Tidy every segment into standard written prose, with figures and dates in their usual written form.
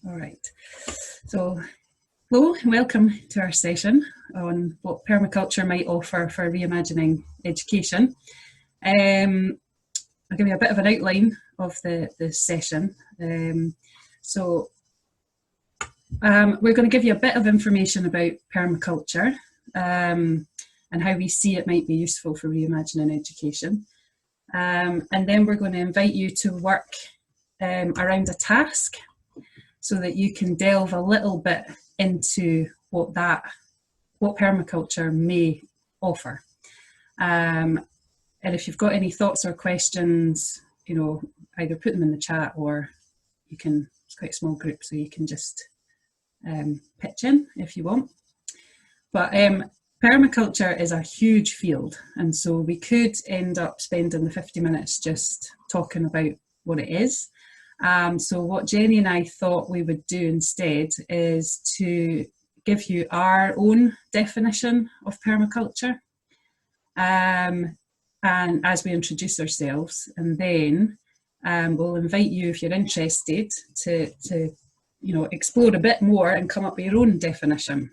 All right. So, hello and welcome to our session on what permaculture might offer for reimagining education. I'll give you a bit of an outline of the session. We're going to give you a bit of information about permaculture and how we see it might be useful for reimagining education. And then we're going to invite you to work around a task so that you can delve a little bit into what permaculture may offer. And if you've got any thoughts or questions, either put them in the chat, or you can, it's quite a small group, so you can just pitch in if you want. But permaculture is a huge field, and so we could end up spending the 50 minutes just talking about what it is. So what Jenny and I thought we would do instead is to give you our own definition of permaculture, and as we introduce ourselves, and then we'll invite you, if you're interested, to explore a bit more and come up with your own definition,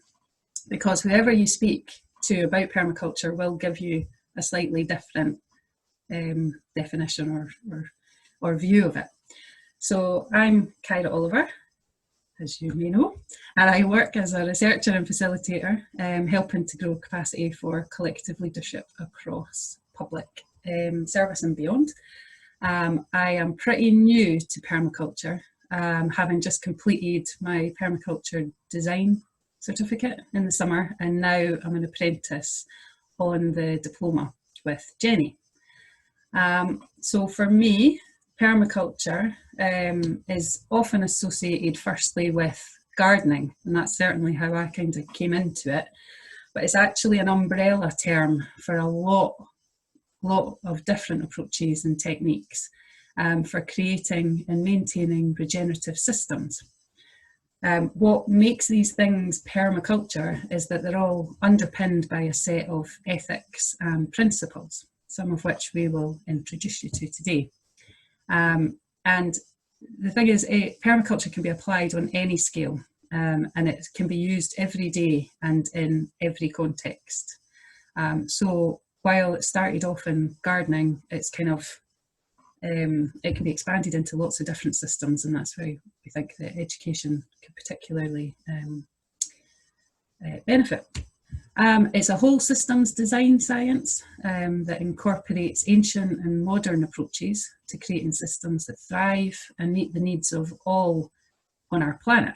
because whoever you speak to about permaculture will give you a slightly different definition or view of it. So I'm Keira Oliver, as you may know, and I work as a researcher and facilitator, helping to grow capacity for collective leadership across public service and beyond. I am pretty new to permaculture, having just completed my permaculture design certificate in the summer, and now I'm an apprentice on the diploma with Jenny. So for me, permaculture is often associated firstly with gardening, and that's certainly how I kind of came into it, but it's actually an umbrella term for a lot of different approaches and techniques for creating and maintaining regenerative systems. What makes these things permaculture is that they're all underpinned by a set of ethics and principles, some of which we will introduce you to today. And the thing is, permaculture can be applied on any scale, and it can be used every day and in every context. So while it started off in gardening, it's kind of, it can be expanded into lots of different systems, and that's why we think that education could particularly benefit. It's a whole systems design science that incorporates ancient and modern approaches to creating systems that thrive and meet the needs of all on our planet.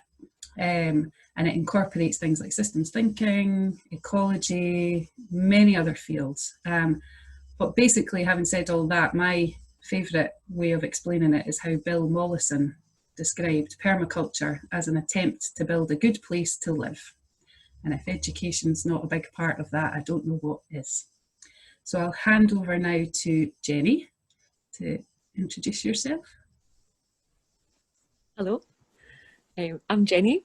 And it incorporates things like systems thinking, ecology, many other fields. But basically, having said all that, my favourite way of explaining it is how Bill Mollison described permaculture as an attempt to build a good place to live. And if education's not a big part of that, I don't know what is. So I'll hand over now to Jenny to introduce yourself. Hello, I'm Jenny.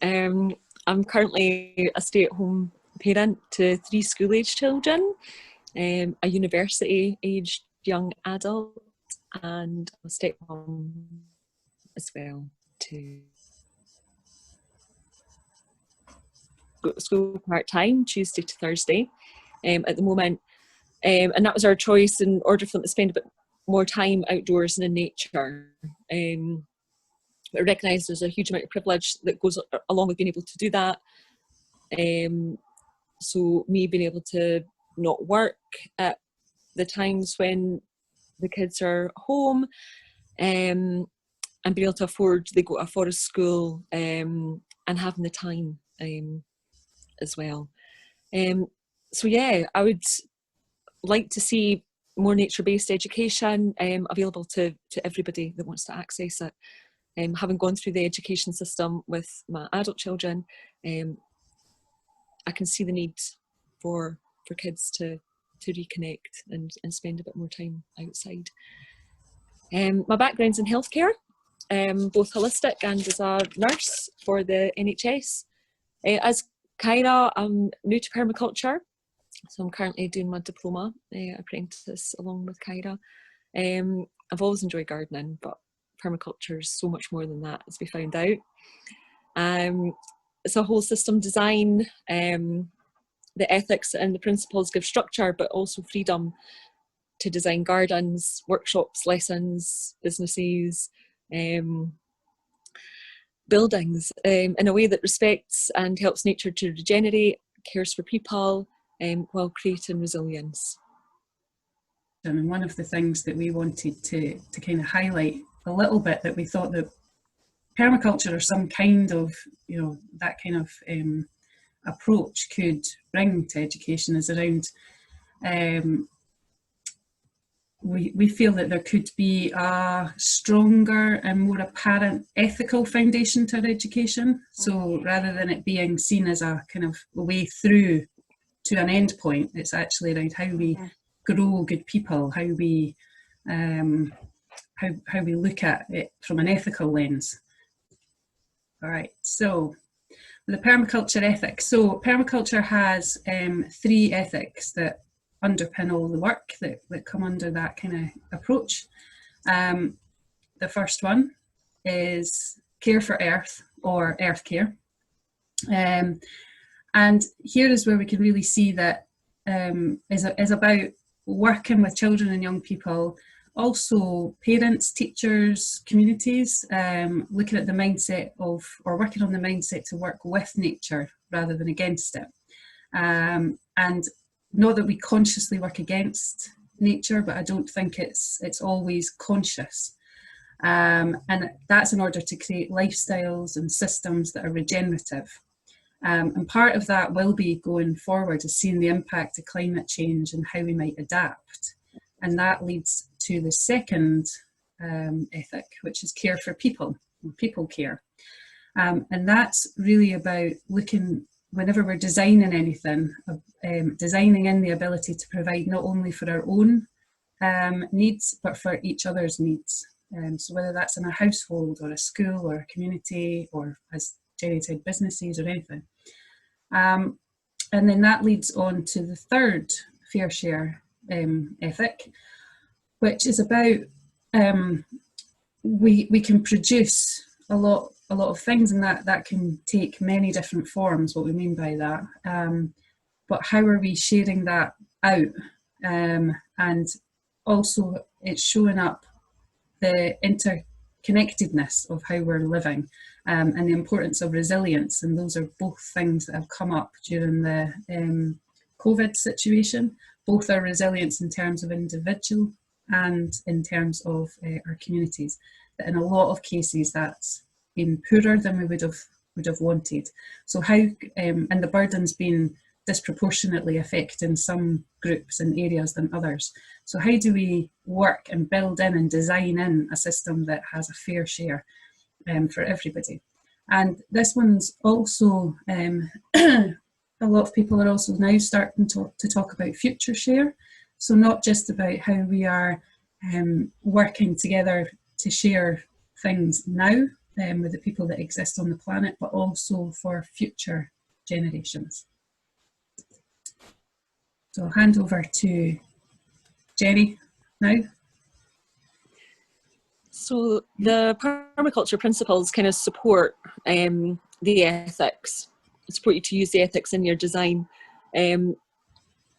I'm currently a stay-at-home parent to 3 school-age children, a university-aged young adult, and a step-mom as well to go to school part-time, Tuesday to Thursday at the moment. And that was our choice in order for them to spend a bit more time outdoors and in nature. I recognise there's a huge amount of privilege that goes along with being able to do that. So me being able to not work at the times when the kids are home, and being able to afford, they go to a forest school, and having the time as well. So yeah, I would like to see more nature-based education available to everybody that wants to access it. Having gone through the education system with my adult children, I can see the need for kids to reconnect and spend a bit more time outside. My background's in healthcare, both holistic and as a nurse for the NHS. As Keira, I'm new to permaculture, so I'm currently doing my diploma apprentice along with Keira. I've always enjoyed gardening, but permaculture is so much more than that, as we found out. It's a whole system design. The ethics and the principles give structure, but also freedom to design gardens, workshops, lessons, businesses, buildings in a way that respects and helps nature to regenerate, cares for people, while creating resilience. And one of the things that we wanted to kind of highlight a little bit, that we thought that permaculture, or some kind of, that kind of approach could bring to education, is around, we feel that there could be a stronger and more apparent ethical foundation to our education. So rather than it being seen as a kind of a way through to an end point, it's actually around how we grow good people, how we look at it from an ethical lens. All right, so the permaculture ethics. So permaculture has 3 ethics that underpin all the work that come under that kind of approach. The first one is care for earth, or earth care. And here is where we can really see that is about working with children and young people, also parents, teachers, communities, looking at the mindset of, or working on the mindset to work with nature rather than against it. And not that we consciously work against nature, but I don't think it's always conscious. And that's in order to create lifestyles and systems that are regenerative. And part of that will be going forward is seeing the impact of climate change and how we might adapt. And that leads to the second ethic, which is care for people, people care. And that's really about looking, whenever we're designing anything, designing in the ability to provide not only for our own needs, but for each other's needs. So whether that's in a household or a school or a community, or, as Jenny said, businesses or anything. And then that leads on to the third fair share ethic, which is about we can produce a lot of things, and that can take many different forms. What we mean by that, but how are we sharing that out? And also it's showing up the interconnectedness of how we're living, and the importance of resilience. And those are both things that have come up during the COVID situation. Both are resilience in terms of individual and in terms of our communities. That in a lot of cases that's been poorer than we would have wanted. So how, and the burden's been disproportionately affecting some groups and areas than others. So how do we work and build in and design in a system that has a fair share for everybody? And this one's also, a lot of people are also now starting to talk about future share. So not just about how we are working together to share things now with the people that exist on the planet, but also for future generations. So I'll hand over to Jenny now. So the permaculture principles kind of support the ethics, support you to use the ethics in your design. The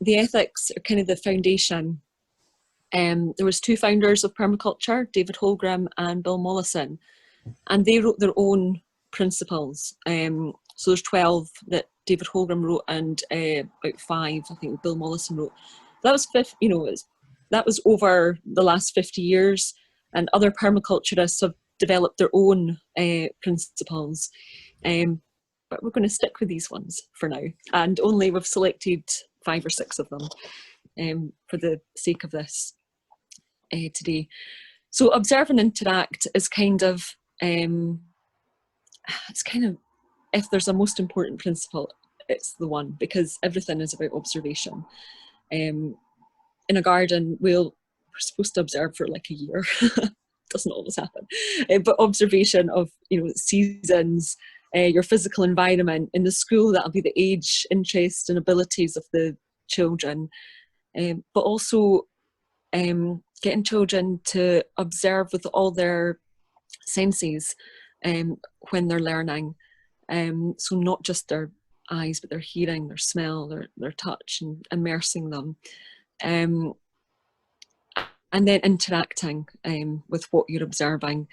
ethics are kind of the foundation. There was 2 founders of permaculture, David Holmgren and Bill Mollison, and they wrote their own principles. So there's 12 that David Holmgren wrote, and about 5 I think Bill Mollison wrote. That was that was over the last 50 years, and other permaculturists have developed their own principles. But we're going to stick with these ones for now, and only we've selected 5 or 6 of them for the sake of this today. So observe and interact is kind of, if there's a most important principle, it's the one, because everything is about observation. In a garden, we're supposed to observe for like a year. Doesn't always happen, but observation of seasons, your physical environment. In the school, that'll be the age, interest and abilities of the children, but also getting children to observe with all their senses when they're learning. So not just their eyes, but their hearing, their smell, their touch, and immersing them. And then interacting with what you're observing,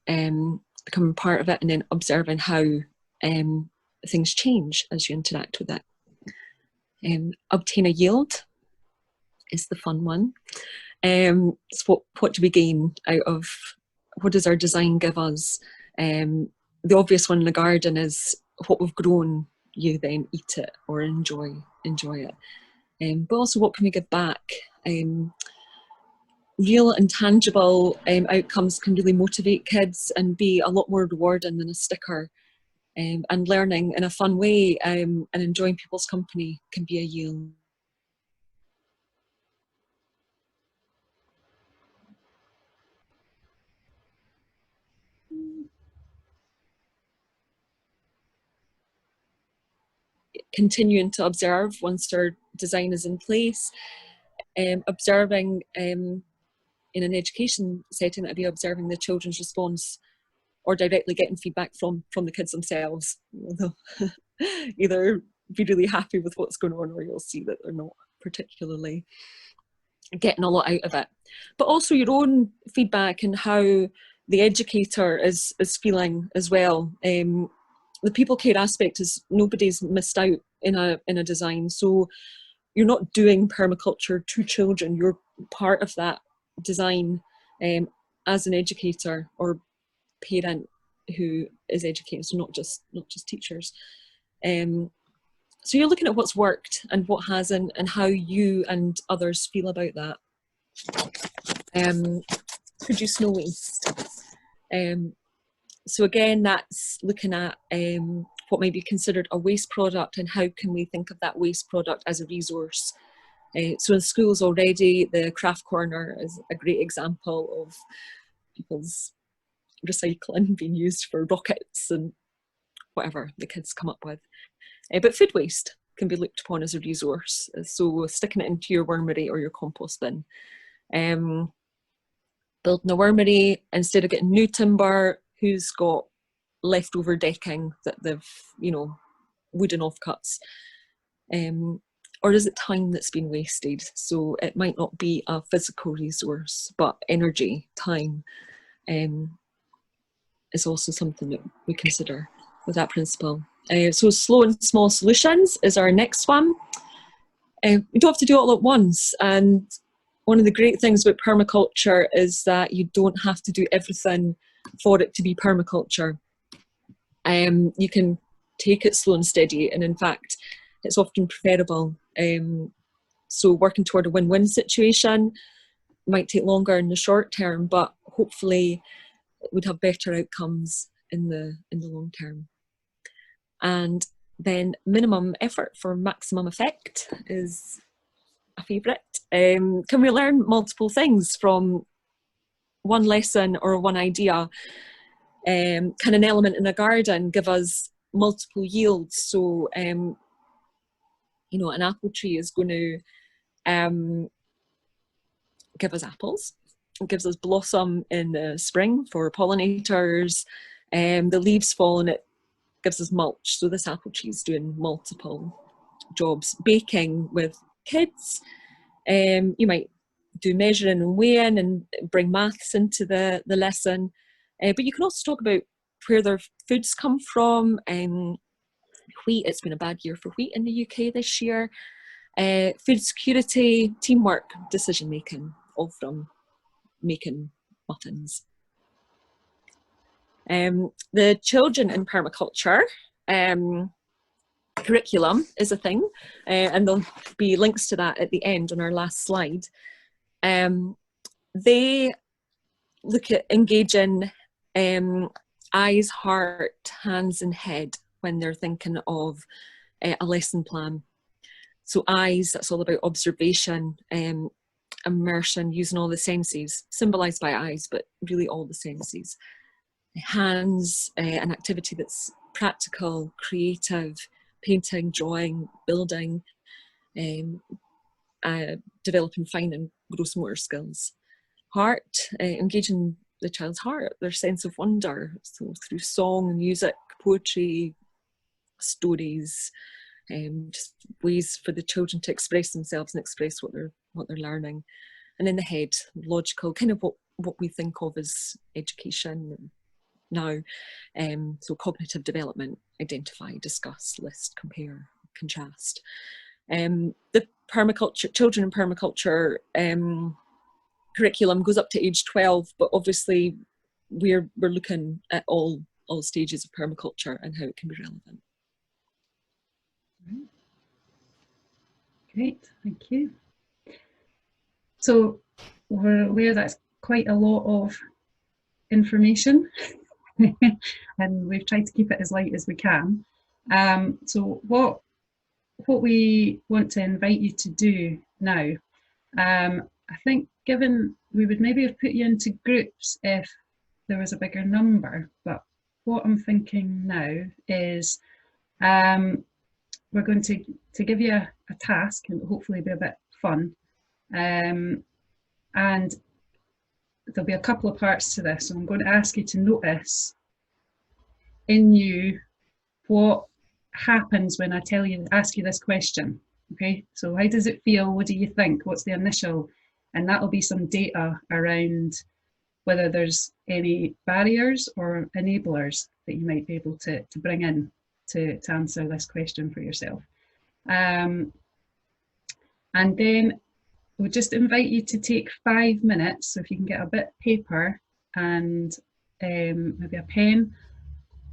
becoming part of it, and then observing how things change as you interact with it. Obtain a yield is the fun one. So what do we gain out of, what does our design give us? The obvious one in the garden is what we've grown, you then eat it or enjoy it. But also, what can we give back? Real and tangible outcomes can really motivate kids and be a lot more rewarding than a sticker. And learning in a fun way and enjoying people's company can be a yield. Continuing to observe once their design is in place, observing in an education setting, that'd be observing the children's response or directly getting feedback from the kids themselves. Either be really happy with what's going on, or you'll see that they're not particularly getting a lot out of it. But also your own feedback and how the educator is feeling as well. The people care aspect is nobody's missed out in a design. So you're not doing permaculture to children, you're part of that design as an educator or parent who is educating, so not just teachers. So you're looking at what's worked and what hasn't, and how you and others feel about that. Produce no waste. So again, that's looking at what may be considered a waste product and how can we think of that waste product as a resource. So in schools already, the craft corner is a great example of people's recycling being used for rockets and whatever the kids come up with. But food waste can be looked upon as a resource. So sticking it into your wormery or your compost bin. Building a wormery, instead of getting new timber, who's got leftover decking that they've, wooden offcuts? Or is it time that's been wasted? So it might not be a physical resource, but energy, time, is also something that we consider with that principle. So slow and small solutions is our next one. You don't have to do it all at once. And one of the great things about permaculture is that you don't have to do everything for it to be permaculture. You can take it slow and steady, and in fact, it's often preferable. So working toward a win-win situation might take longer in the short term, but hopefully it would have better outcomes in the long term. And then minimum effort for maximum effect is a favourite. Can we learn multiple things from one lesson or one idea? Can an element in a garden give us multiple yields? So, an apple tree is going to give us apples. It gives us blossom in the spring for pollinators. The leaves fall and it gives us mulch. So this apple tree is doing multiple jobs. Baking with kids, you might do measuring and weighing and bring maths into the lesson. But you can also talk about where their foods come from. Wheat, it's been a bad year for wheat in the UK this year. Food security, teamwork, decision making, all from making muffins. The children in permaculture curriculum is a thing, and there'll be links to that at the end on our last slide. They look at engaging eyes, heart, hands and head when they're thinking of a lesson plan. So eyes, that's all about observation, immersion, using all the senses, symbolised by eyes, but really all the senses. Hands, an activity that's practical, creative, painting, drawing, building, developing fine and gross motor skills. Heart, engaging the child's heart, their sense of wonder. So through song, music, poetry, stories, just ways for the children to express themselves and express what they're learning. And in the head, logical, kind of what we think of as education now. So cognitive development, identify, discuss, list, compare, contrast. The permaculture, children in permaculture curriculum goes up to age 12, but obviously we're looking at all stages of permaculture and how it can be relevant. Great, thank you. So we're aware that's quite a lot of information and we've tried to keep it as light as we can. So what we want to invite you to do now, I think given we would maybe have put you into groups if there was a bigger number, but what I'm thinking now is we're going to give you a task and hopefully be a bit fun. And there'll be a couple of parts to this. So I'm going to ask you to notice in you what happens when I ask you this question. Okay, so how does it feel? What do you think? What's the initial? And that'll be some data around whether there's any barriers or enablers that you might be able to bring in to answer this question for yourself. And then we'll just invite you to take 5 minutes. So if you can get a bit of paper and maybe a pen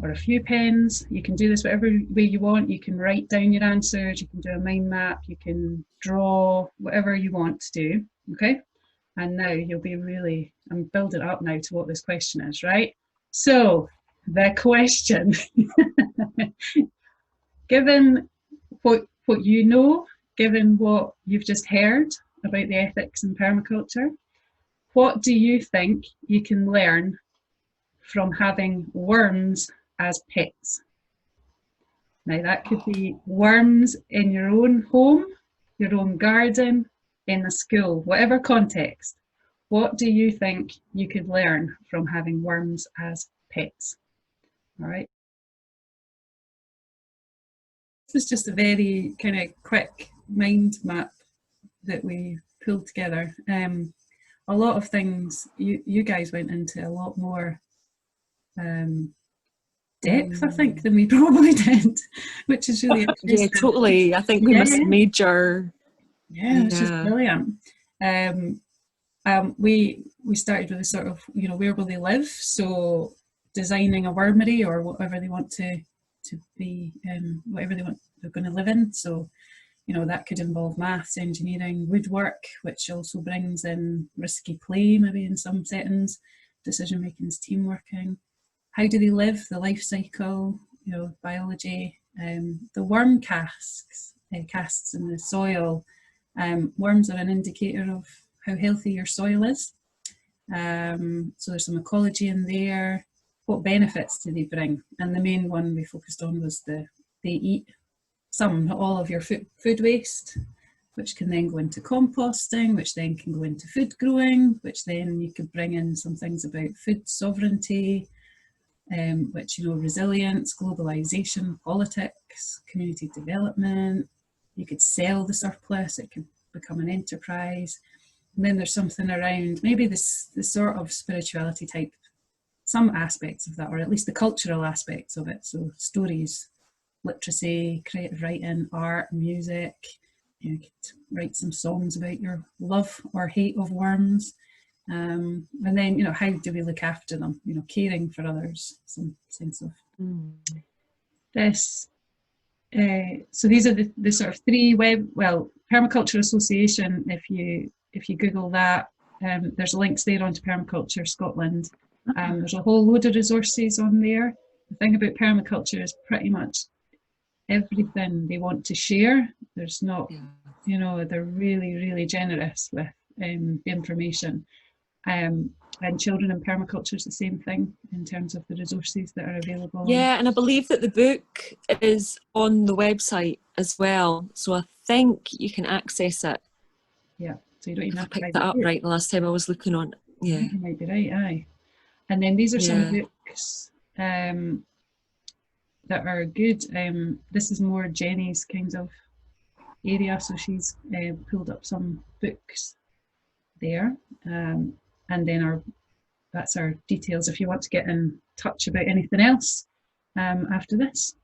or a few pens, you can do this whatever way you want. You can write down your answers, you can do a mind map, you can draw, whatever you want to do, okay? And now you'll be really, I'm building up now to what this question is, right? So the question, given what you know, given what you've just heard about the ethics in permaculture, what do you think you can learn from having worms as pets? Now that could be worms in your own home, your own garden, in the school, whatever context. What do you think you could learn from having worms as pets? All right. This is just a very kind of quick mind map that we pulled together. A lot of things you guys went into a lot more depth, I think, than we probably did, which is really interesting. Yeah, totally. I think we missed major. Yeah, it's just brilliant. We started with a sort of, you know, where will they live? So designing a wormery or whatever they want to be, whatever they're going to live in. So, you know, that could involve maths, engineering, woodwork, which also brings in risky play, maybe in some settings. Decision making is team working. How do they live? The life cycle, you know, biology. The worm casts in the soil. Worms are an indicator of how healthy your soil is. So there's some ecology in there. What benefits do they bring? And the main one we focused on was they eat some, not all of your food waste, which can then go into composting, which then can go into food growing, which then you could bring in some things about food sovereignty, which, you know, resilience, globalization, politics, community development. You could sell the surplus, it could become an enterprise. And then there's something around maybe the sort of spirituality type, some aspects of that, or at least the cultural aspects of it. So stories, literacy, creative writing, art, music. You could write some songs about your love or hate of worms. And then, you know, how do we look after them? You know, caring for others, some sense of this. So these are the sort of three Permaculture Association, if you Google that, there's links there onto Permaculture Scotland. There's a whole load of resources on there. The thing about permaculture is pretty much everything they want to share. There's not, you know, they're really, really generous with the information. And children in permaculture is the same thing in terms of the resources that are available. Yeah, and I believe that the book is on the website as well, so I think you can access it. Yeah, so you don't even have to pick that up right the last time I was looking on. Yeah, you might be right. Aye. And then these are some Yeah. books that are good. This is more Jenny's kind of area, so she's pulled up some books there. And then that's our details if you want to get in touch about anything else after this.